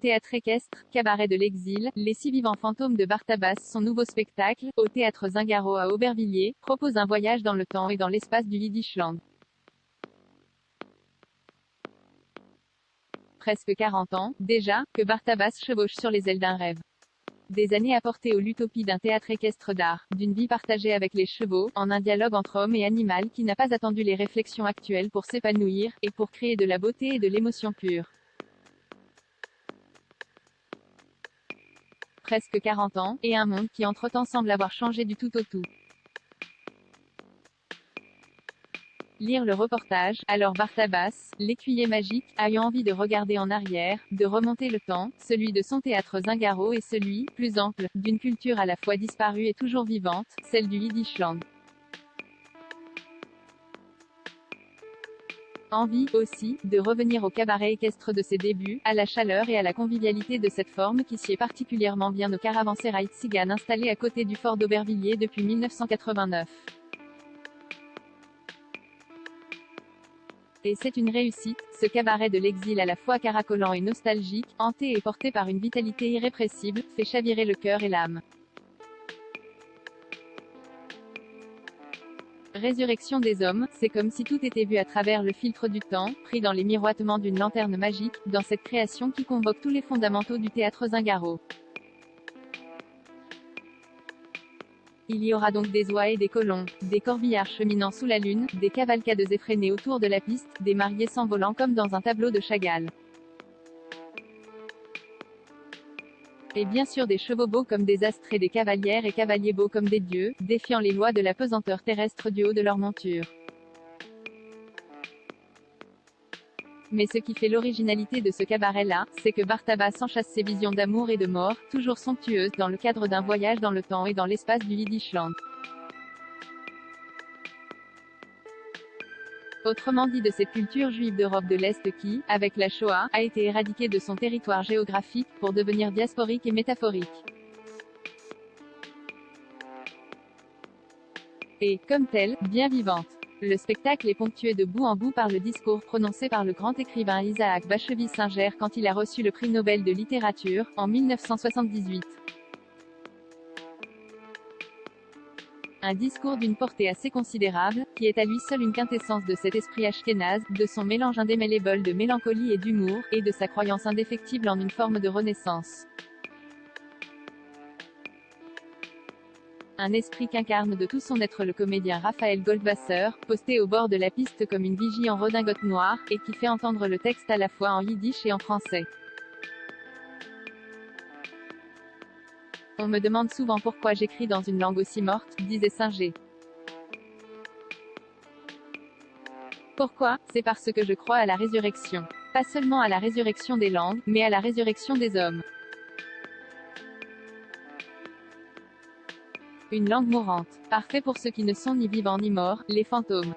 Théâtre équestre, cabaret de l'exil, Les six vivants fantômes de Bartabas. Son nouveau spectacle, au Théâtre Zingaro à Aubervilliers, propose un voyage dans le temps et dans l'espace du Yiddishland. Presque 40 ans, déjà, que Bartabas chevauche sur les ailes d'un rêve. Des années apportées à l'utopie d'un théâtre équestre d'art, d'une vie partagée avec les chevaux, en un dialogue entre homme et animal qui n'a pas attendu les réflexions actuelles pour s'épanouir, et pour créer de la beauté et de l'émotion pure. Presque 40 ans, et un monde qui entre-temps semble avoir changé du tout au tout. Lire le reportage, alors Bartabas, l'écuyer magique, a eu envie de regarder en arrière, de remonter le temps, celui de son théâtre Zingaro et celui, plus ample, d'une culture à la fois disparue et toujours vivante, celle du Yiddishland. Envie, aussi, de revenir au cabaret équestre de ses débuts, à la chaleur et à la convivialité de cette forme qui sied particulièrement bien au caravansérail Tzigane installé à côté du fort d'Aubervilliers depuis 1989. Et c'est une réussite, ce cabaret de l'exil à la fois caracolant et nostalgique, hanté et porté par une vitalité irrépressible, fait chavirer le cœur et l'âme. Résurrection des hommes, c'est comme si tout était vu à travers le filtre du temps, pris dans les miroitements d'une lanterne magique, dans cette création qui convoque tous les fondamentaux du théâtre Zingaro. Il y aura donc des oies et des colons, des corbillards cheminant sous la lune, des cavalcades effrénées autour de la piste, des mariés s'envolant comme dans un tableau de Chagall. Et bien sûr des chevaux beaux comme des astres et des cavalières et cavaliers beaux comme des dieux, défiant les lois de la pesanteur terrestre du haut de leur monture. Mais ce qui fait l'originalité de ce cabaret-là, c'est que Bartabas enchâsse ses visions d'amour et de mort, toujours somptueuses, dans le cadre d'un voyage dans le temps et dans l'espace du Yiddishland. Autrement dit de cette culture juive d'Europe de l'Est qui, avec la Shoah, a été éradiquée de son territoire géographique, pour devenir diasporique et métaphorique. Et, comme telle, bien vivante. Le spectacle est ponctué de bout en bout par le discours prononcé par le grand écrivain Isaac Bashevis Singer quand il a reçu le prix Nobel de littérature, en 1978. Un discours d'une portée assez considérable, qui est à lui seul une quintessence de cet esprit ashkénaze, de son mélange indémêlable de mélancolie et d'humour, et de sa croyance indéfectible en une forme de renaissance. Un esprit qu'incarne de tout son être le comédien Raphaël Goldwasser, posté au bord de la piste comme une vigie en redingote noire, et qui fait entendre le texte à la fois en yiddish et en français. On me demande souvent pourquoi j'écris dans une langue aussi morte, disait Singer. Pourquoi? C'est parce que je crois à la résurrection. Pas seulement à la résurrection des langues, mais à la résurrection des hommes. Une langue mourante. Parfait pour ceux qui ne sont ni vivants ni morts, les fantômes.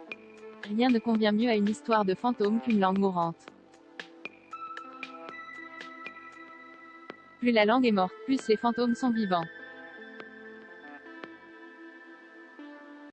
Rien ne convient mieux à une histoire de fantômes qu'une langue mourante. Plus la langue est morte, plus les fantômes sont vivants.